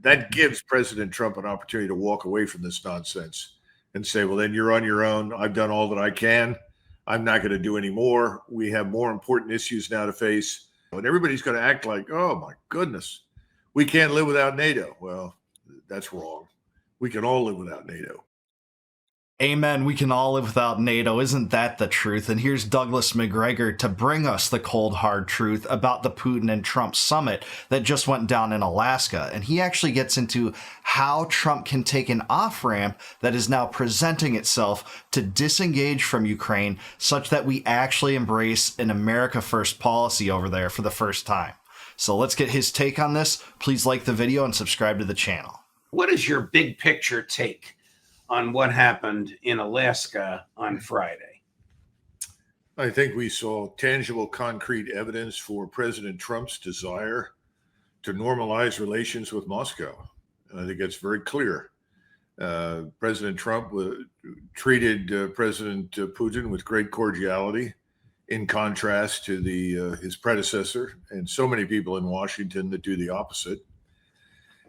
that gives President Trump an opportunity to walk away from this nonsense and say, well, then you're on your own. I've done all that I can. I'm not going to do any more. We have more important issues now to face. And everybody's going to act like, oh, my goodness, we can't live without NATO. Well, that's wrong. We can all live without NATO. Amen. We can all live without NATO. Isn't that the truth? And here's Douglas Macgregor to bring us the cold, hard truth about the Putin and Trump summit that just went down in Alaska. And he actually gets into how Trump can take an off-ramp that is now presenting itself to disengage from Ukraine such that we actually embrace an America First policy over there for the first time. So let's get his take on this. Please like the video and subscribe to the channel. What is your big picture take on what happened in Alaska on Friday? I think we saw tangible, concrete evidence for President Trump's desire to normalize relations with Moscow. And I think that's very clear. President Trump treated President Putin with great cordiality, in contrast to his predecessor and so many people in Washington that do the opposite.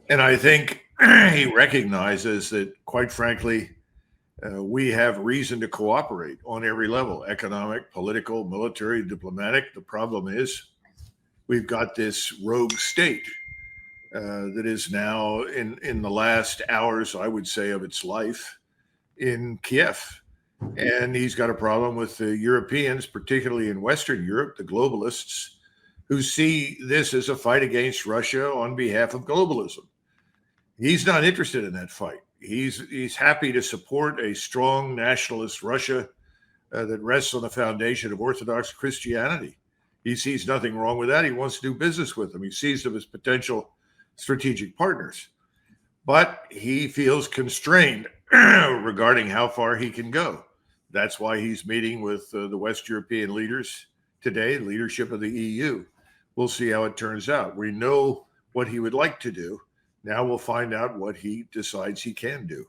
And I think he recognizes that, quite frankly, we have reason to cooperate on every level: economic, political, military, diplomatic. The problem is we've got this rogue state that is now in the last hours, I would say, of its life in Kiev. And he's got a problem with the Europeans, particularly in Western Europe, the globalists, who see this as a fight against Russia on behalf of globalism. He's not interested in that fight. He's happy to support a strong nationalist Russia that rests on the foundation of Orthodox Christianity. He sees nothing wrong with that. He wants to do business with them. He sees them as potential strategic partners. But he feels constrained regarding how far he can go. That's why he's meeting with the West European leaders today, leadership of the EU. We'll see how it turns out. We know what he would like to do. Now we'll find out what he decides he can do.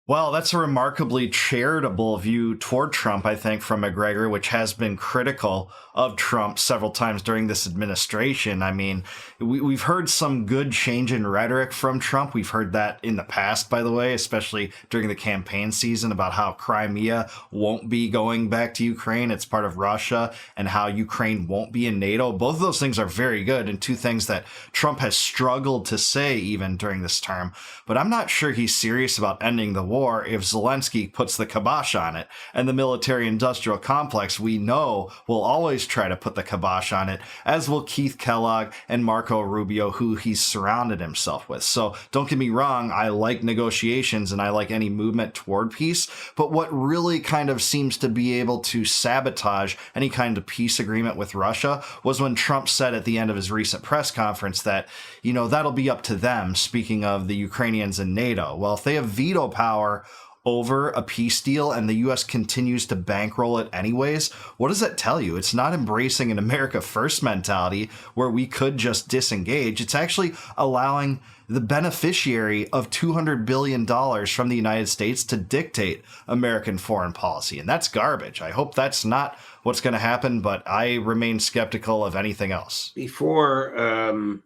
Well, that's a remarkably charitable view toward Trump, I think, from Macgregor, which has been critical of Trump several times during this administration. I mean, we've heard some good change in rhetoric from Trump. We've heard that in the past, by the way, especially during the campaign season, about how Crimea won't be going back to Ukraine. It's part of Russia, and how Ukraine won't be in NATO. Both of those things are very good, and two things that Trump has struggled to say even during this term. But I'm not sure he's serious about ending the war if Zelensky puts the kibosh on it. And the military-industrial complex, we know, will always try to put the kibosh on it, as will Keith Kellogg and Marco Rubio, who he's surrounded himself with. So don't get me wrong, I like negotiations and I like any movement toward peace, but what really kind of seems to be able to sabotage any kind of peace agreement with Russia was when Trump said at the end of his recent press conference that, you know, that'll be up to them, speaking of the Ukrainians and NATO. Well, if they have veto power over a peace deal and the U.S. continues to bankroll it anyways, what does that tell you? It's not embracing an America First mentality where we could just disengage. It's actually allowing the beneficiary of $200 billion from the United States to dictate American foreign policy. And that's garbage. I hope that's not what's going to happen, but I remain skeptical of anything else. Before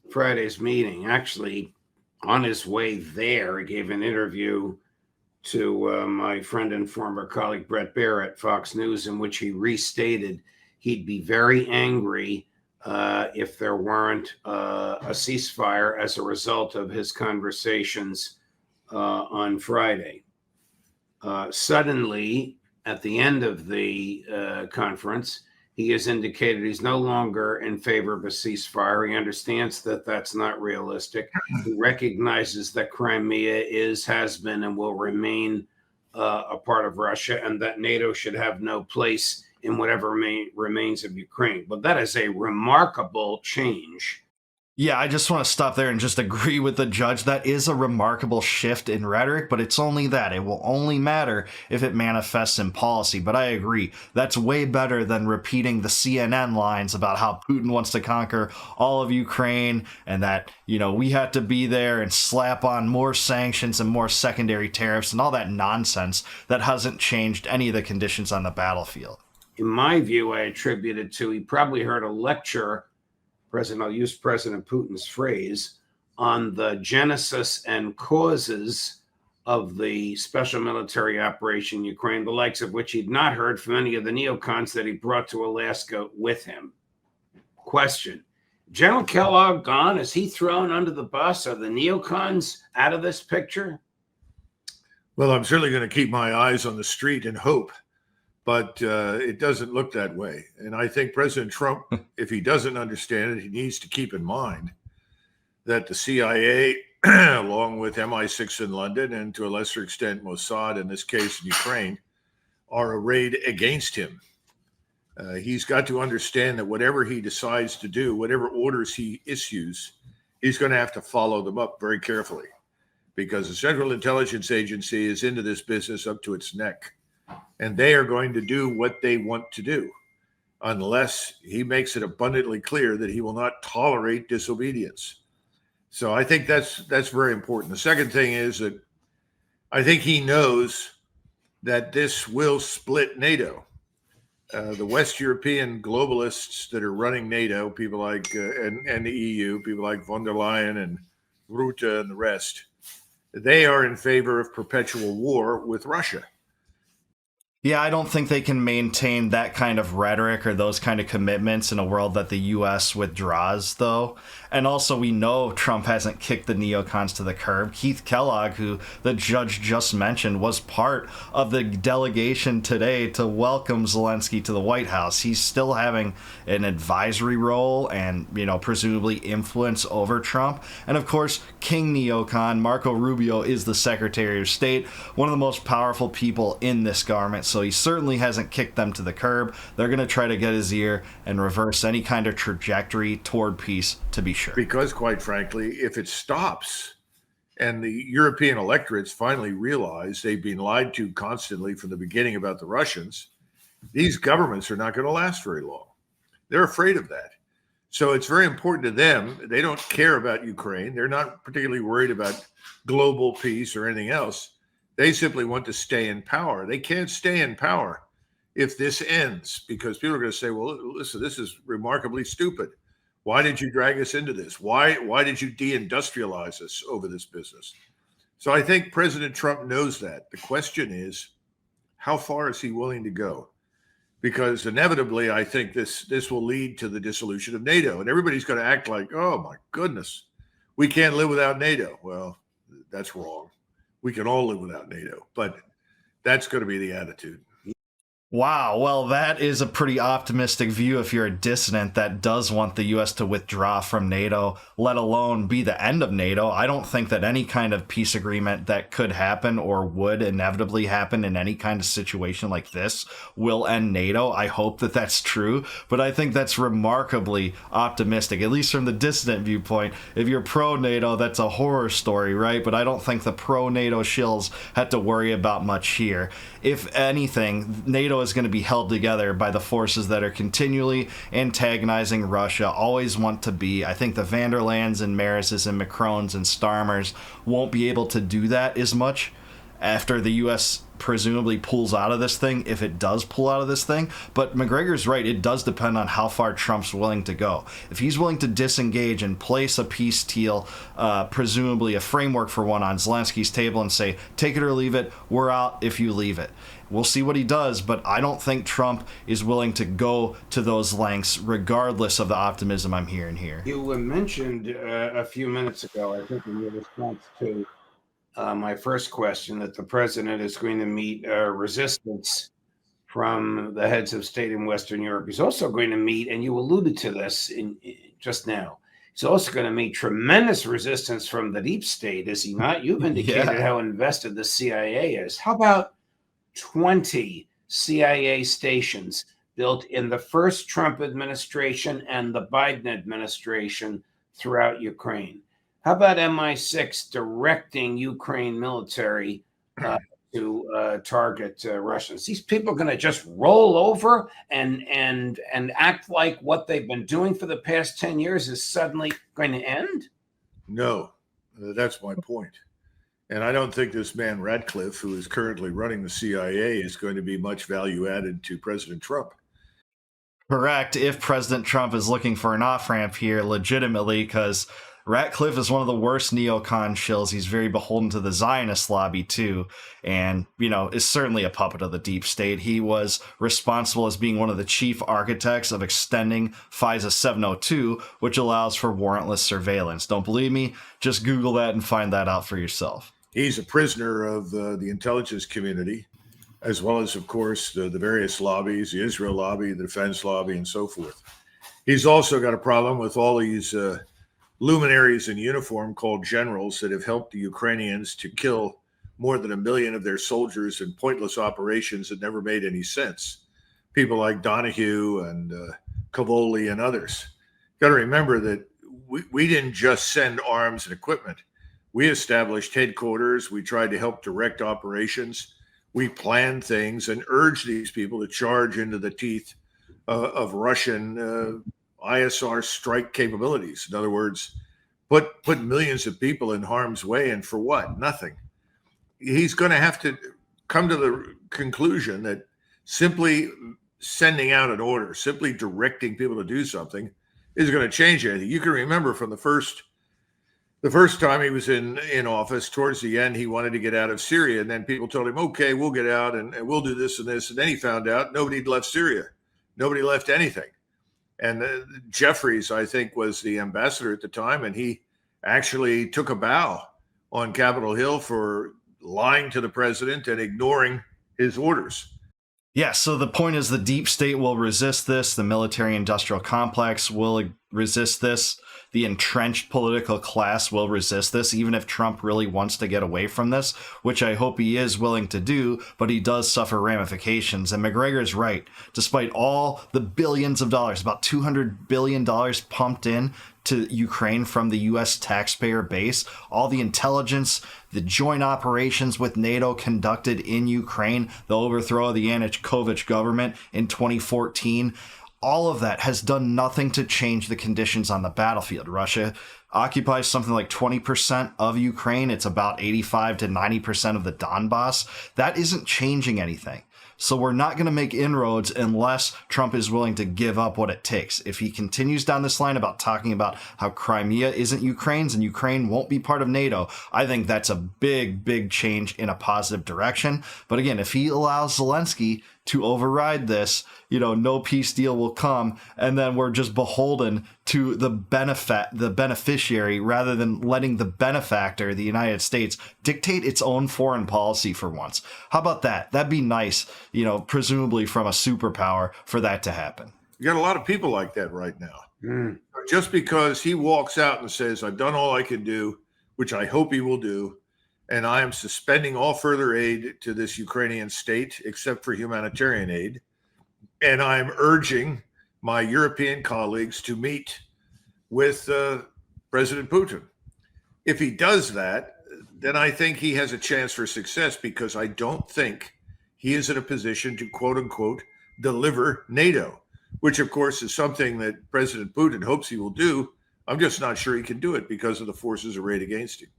Friday's meeting, actually, on his way there, he gave an interview to my friend and former colleague Brett Baer at Fox News, in which he restated he'd be very angry if there weren't a ceasefire as a result of his conversations on Friday. Suddenly, at the end of the conference, he has indicated he's no longer in favor of a ceasefire. He understands that that's not realistic. He recognizes that Crimea has been, and will remain a part of Russia, and that NATO should have no place in whatever remains of Ukraine. But that is a remarkable change. Yeah, I just want to stop there and just agree with the judge. That is a remarkable shift in rhetoric, but it's only that. It will only matter if it manifests in policy. But I agree. That's way better than repeating the CNN lines about how Putin wants to conquer all of Ukraine and that, you know, we had to be there and slap on more sanctions and more secondary tariffs and all that nonsense that hasn't changed any of the conditions on the battlefield. In my view, I attribute it to, he probably heard a lecture, I'll use President Putin's phrase, on the genesis and causes of the special military operation in Ukraine, the likes of which he'd not heard from any of the neocons that he brought to Alaska with him. Question: General Kellogg gone? Is he thrown under the bus? Are the neocons out of this picture? Well, I'm certainly going to keep my eyes on the street and hope, but it doesn't look that way. And I think President Trump, if he doesn't understand it, he needs to keep in mind that the CIA, along with MI6 in London and to a lesser extent Mossad, in this case in Ukraine, are arrayed against him. He's got to understand that whatever he decides to do, whatever orders he issues, he's going to have to follow them up very carefully, because the Central Intelligence Agency is into this business up to its neck, and they are going to do what they want to do unless he makes it abundantly clear that he will not tolerate disobedience. So I think that's very important. The second thing is that I think he knows that this will split NATO. The West European globalists that are running NATO, people like and the EU, people like von der Leyen and Rutte and the rest, they are in favor of perpetual war with Russia. Yeah, I don't think they can maintain that kind of rhetoric or those kind of commitments in a world that the U.S. withdraws, though. And also, we know Trump hasn't kicked the neocons to the curb. Keith Kellogg, who the judge just mentioned, was part of the delegation today to welcome Zelensky to the White House. He's still having an advisory role and, presumably influence over Trump. And of course, King Neocon Marco Rubio is the Secretary of State, one of the most powerful people in this government. So he certainly hasn't kicked them to the curb. They're going to try to get his ear and reverse any kind of trajectory toward peace, to be sure. Because quite frankly, if it stops and the European electorates finally realize they've been lied to constantly from the beginning about the Russians, these governments are not going to last very long. They're afraid of that. So it's very important to them. They don't care about Ukraine. They're not particularly worried about global peace or anything else. They simply want to stay in power. They can't stay in power if this ends, because people are going to say, well, listen, this is remarkably stupid. Why did you drag us into this? Why did you deindustrialize us over this business? So I think President Trump knows that. The question is, how far is he willing to go? Because inevitably, I think this will lead to the dissolution of NATO. And everybody's going to act like, oh, my goodness, we can't live without NATO. Well, that's wrong. We can all live without NATO, but that's going to be the attitude. Wow, well, that is a pretty optimistic view if you're a dissident that does want the U.S. to withdraw from NATO, let alone be the end of NATO. I don't think that any kind of peace agreement that could happen or would inevitably happen in any kind of situation like this will end NATO. I hope that that's true, but I think that's remarkably optimistic, at least from the dissident viewpoint. If you're pro-NATO, that's a horror story, right? But I don't think the pro-NATO shills had to worry about much here. If anything, NATO is going to be held together by the forces that are continually antagonizing Russia, always want to be. I think the van der Leyen's and Marises and Macrons and Starmers won't be able to do that as much after the U.S. presumably pulls out of this thing, if it does pull out of this thing. But Macgregor's right, it does depend on how far Trump's willing to go. If he's willing to disengage and place a peace deal, presumably a framework for one, on Zelensky's table and say, take it or leave it, we're out if you leave it. We'll see what he does, but I don't think Trump is willing to go to those lengths, regardless of the optimism I'm hearing here. You mentioned a few minutes ago, I think in your response to my first question, that the president is going to meet resistance from the heads of state in Western Europe. He's also going to meet, and you alluded to this just now, he's also going to meet tremendous resistance from the deep state, is he not? You've indicated how invested the CIA is. How about 20 CIA stations built in the first Trump administration and the Biden administration throughout Ukraine? How about MI6 directing Ukraine military to target Russians? These people are going to just roll over and act like what they've been doing for the past 10 years is suddenly going to end? No, that's my point. And I don't think this man Ratcliffe, who is currently running the CIA, is going to be much value added to President Trump. Correct, if President Trump is looking for an off-ramp here legitimately, because Ratcliffe is one of the worst neocon shills. He's very beholden to the Zionist lobby, too, and, is certainly a puppet of the deep state. He was responsible as being one of the chief architects of extending FISA 702, which allows for warrantless surveillance. Don't believe me? Just Google that and find that out for yourself. He's a prisoner of the intelligence community, as well as, of course, the various lobbies, the Israel lobby, the defense lobby, and so forth. He's also got a problem with all these luminaries in uniform called generals that have helped the Ukrainians to kill more than 1 million of their soldiers in pointless operations that never made any sense. People like Donahue and Cavoli and others. Got to remember that we didn't just send arms and equipment. We established headquarters. We tried to help direct operations. We planned things and urged these people to charge into the teeth of Russian ISR strike capabilities. In other words, put millions of people in harm's way, and for what? Nothing. He's going to have to come to the conclusion that simply sending out an order, simply directing people to do something, is going to change anything. You can remember from the first time he was in office, towards the end, he wanted to get out of Syria, and then people told him, okay, we'll get out and we'll do this and this. And then he found out nobody had left Syria. Nobody left anything. And Jeffries, I think, was the ambassador at the time, and he actually took a bow on Capitol Hill for lying to the president and ignoring his orders. Yeah, so the point is the deep state will resist this. The military-industrial complex will resist this. The entrenched political class will resist this, even if Trump really wants to get away from this, which I hope he is willing to do, but he does suffer ramifications. And Macgregor is right. Despite all the billions of dollars, about $200 billion pumped in to Ukraine from the U.S. taxpayer base, all the intelligence, the joint operations with NATO conducted in Ukraine, the overthrow of the Yanukovych government in 2014, all of that has done nothing to change the conditions on the battlefield. Russia occupies something like 20% of Ukraine. It's about 85 to 90% of the Donbass. That isn't changing anything. So we're not going to make inroads unless Trump is willing to give up what it takes. If he continues down this line about talking about how Crimea isn't Ukraine's and Ukraine won't be part of NATO, I think that's a big, big change in a positive direction. But again, if he allows Zelensky to override this, no peace deal will come, and then we're just beholden to the beneficiary rather than letting the benefactor, the United States, dictate its own foreign policy for once. How about that? That'd be nice, presumably from a superpower, for that to happen. You got a lot of people like that right now. Just because he walks out and says, I've done all I can do, which I hope he will do, and I am suspending all further aid to this Ukrainian state, except for humanitarian aid. And I'm urging my European colleagues to meet with President Putin. If he does that, then I think he has a chance for success, because I don't think he is in a position to, quote unquote, deliver NATO, which, of course, is something that President Putin hopes he will do. I'm just not sure he can do it because of the forces arrayed against him.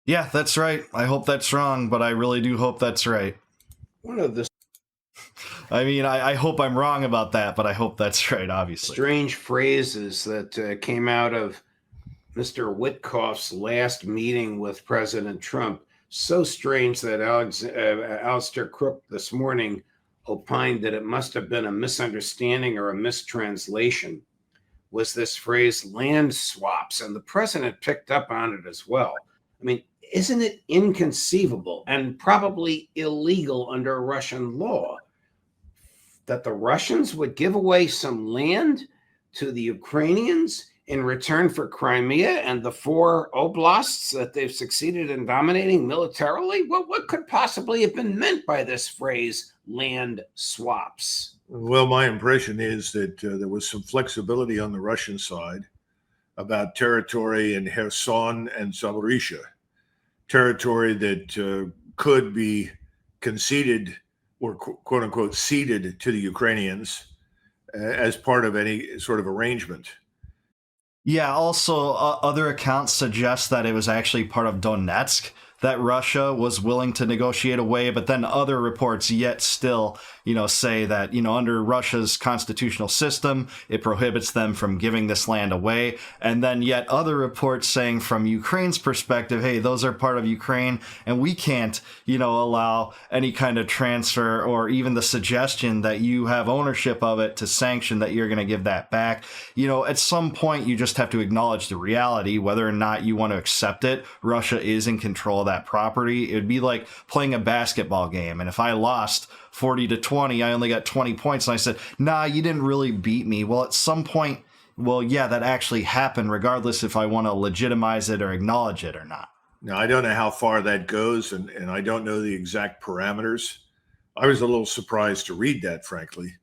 Yeah, that's right. I hope that's wrong, but I really do hope that's right. One of the I hope I'm wrong about that, but I hope that's right, obviously. strange phrases that came out of Mr. Witkoff's last meeting with President Trump. So strange that Alistair Crook this morning opined that it must have been a misunderstanding or a mistranslation, was this phrase land swaps, and the president picked up on it as well. I mean, isn't it inconceivable and probably illegal under Russian law that the Russians would give away some land to the Ukrainians in return for Crimea and the 4 oblasts that they've succeeded in dominating militarily? What could possibly have been meant by this phrase, land swaps? Well, my impression is that there was some flexibility on the Russian side about territory in Kherson and Zaporizhzhia, territory that could be conceded or quote unquote ceded to the Ukrainians as part of any sort of arrangement. Yeah, also other accounts suggest that it was actually part of Donetsk that Russia was willing to negotiate away, but then other reports yet still, say that, under Russia's constitutional system, it prohibits them from giving this land away. And then yet other reports saying from Ukraine's perspective, hey, those are part of Ukraine and we can't, allow any kind of transfer or even the suggestion that you have ownership of it to sanction that you're going to give that back. At some point, you just have to acknowledge the reality, whether or not you want to accept it. Russia is in control of that property. It would be like playing a basketball game. And if I lost 40-20, I only got 20 points. And I said, nah, you didn't really beat me. Well, at some point, yeah, that actually happened, regardless if I want to legitimize it or acknowledge it or not. Now, I don't know how far that goes, and I don't know the exact parameters. I was a little surprised to read that, frankly.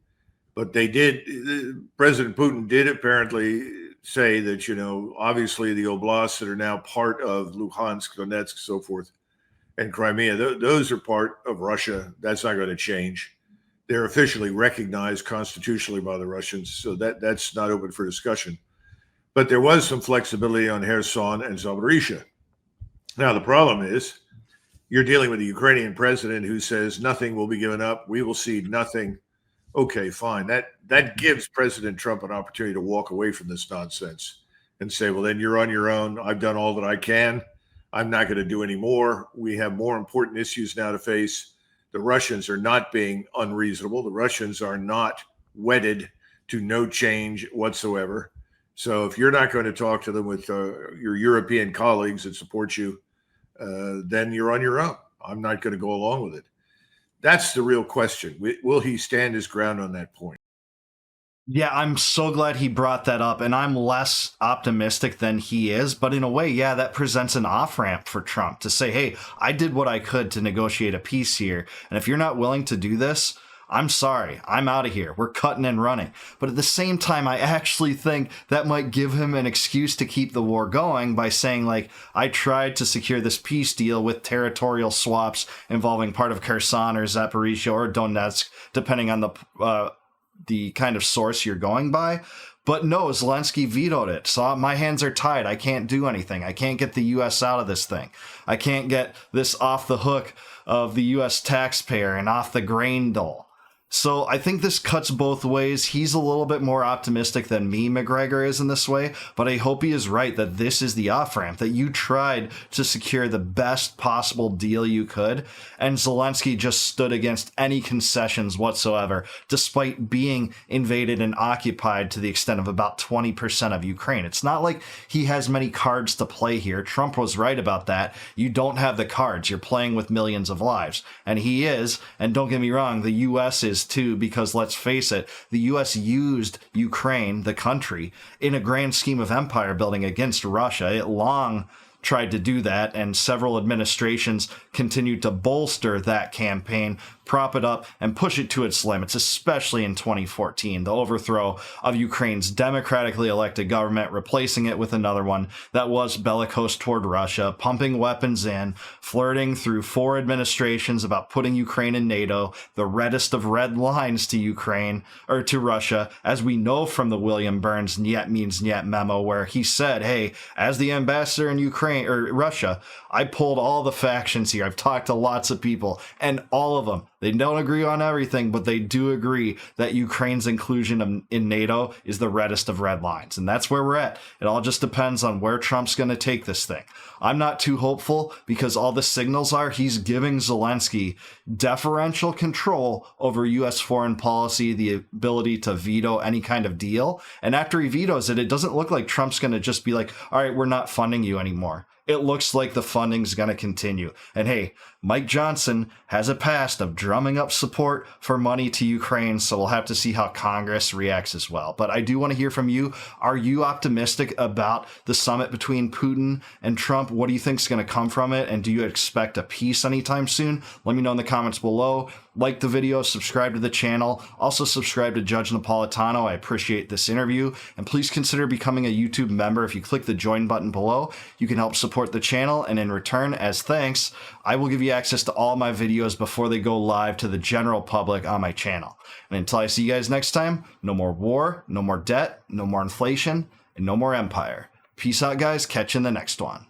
But President Putin did apparently say that, obviously the oblasts that are now part of Luhansk, Donetsk, so forth, and Crimea, those are part of Russia. That's not going to change. They're officially recognized constitutionally by the Russians, so that's not open for discussion. But there was some flexibility on Kherson and Zaporizhzhia. Now, the problem is you're dealing with a Ukrainian president who says nothing will be given up. We will cede nothing. Okay, fine. That gives President Trump an opportunity to walk away from this nonsense and say, well, then you're on your own. I've done all that I can. I'm not going to do any more. We have more important issues now to face. The Russians are not being unreasonable. The Russians are not wedded to no change whatsoever. So if you're not going to talk to them with your European colleagues that support you, then you're on your own. I'm not going to go along with it. That's the real question. Will he stand his ground on that point? Yeah, I'm so glad he brought that up, and I'm less optimistic than he is. But in a way, yeah, that presents an off-ramp for Trump to say, hey, I did what I could to negotiate a peace here. And if you're not willing to do this, I'm sorry, I'm out of here. We're cutting and running. But at the same time, I actually think that might give him an excuse to keep the war going by saying, like, I tried to secure this peace deal with territorial swaps involving part of Kherson or Zaporizhzhia or Donetsk, depending on the kind of source you're going by. But no, Zelensky vetoed it. So my hands are tied. I can't do anything. I can't get the U.S. out of this thing. I can't get this off the hook of the U.S. taxpayer and off the grain dole. So I think this cuts both ways. He's a little bit more optimistic than me, Macgregor, is in this way, but I hope he is right that this is the off-ramp, that you tried to secure the best possible deal you could, and Zelensky just stood against any concessions whatsoever, despite being invaded and occupied to the extent of about 20% of Ukraine. It's not like he has many cards to play here. Trump was right about that. You don't have the cards. You're playing with millions of lives. And he is, and don't get me wrong, the U.S. is too, because let's face it, the U.S. used Ukraine, the country, in a grand scheme of empire building against Russia. It long tried to do that, and several administrations continued to bolster that campaign, prop it up, and push it to its limits, especially in 2014, the overthrow of Ukraine's democratically elected government, replacing it with another one that was bellicose toward Russia, pumping weapons in, flirting through 4 administrations about putting Ukraine in NATO, the reddest of red lines to Ukraine, or to Russia, as we know from the William Burns Niet means Niet memo, where he said, hey, as the ambassador in Ukraine, or Russia, I pulled all the factions here. I've talked to lots of people, and all of them, they don't agree on everything, but they do agree that Ukraine's inclusion in NATO is the reddest of red lines. And that's where we're at. It all just depends on where Trump's going to take this thing. I'm not too hopeful because all the signals are he's giving Zelensky deferential control over U.S. foreign policy, the ability to veto any kind of deal. And after he vetoes it, it doesn't look like Trump's going to just be like, all right, we're not funding you anymore. It looks like the funding's going to continue. And hey, Mike Johnson has a past of drumming up support for money to Ukraine, so we'll have to see how Congress reacts as well. But I do want to hear from you. Are you optimistic about the summit between Putin and Trump? What do you think is going to come from it? And do you expect a peace anytime soon? Let me know in the comments below. Like the video, subscribe to the channel. Also subscribe to Judge Napolitano. I appreciate this interview. And please consider becoming a YouTube member. If you click the join button below, you can help support the channel. And in return, as thanks, I will give you access to all my videos before they go live to the general public on my channel. And until I see you guys next time, no more war, no more debt, no more inflation, and no more empire. Peace out, guys. Catch you in the next one.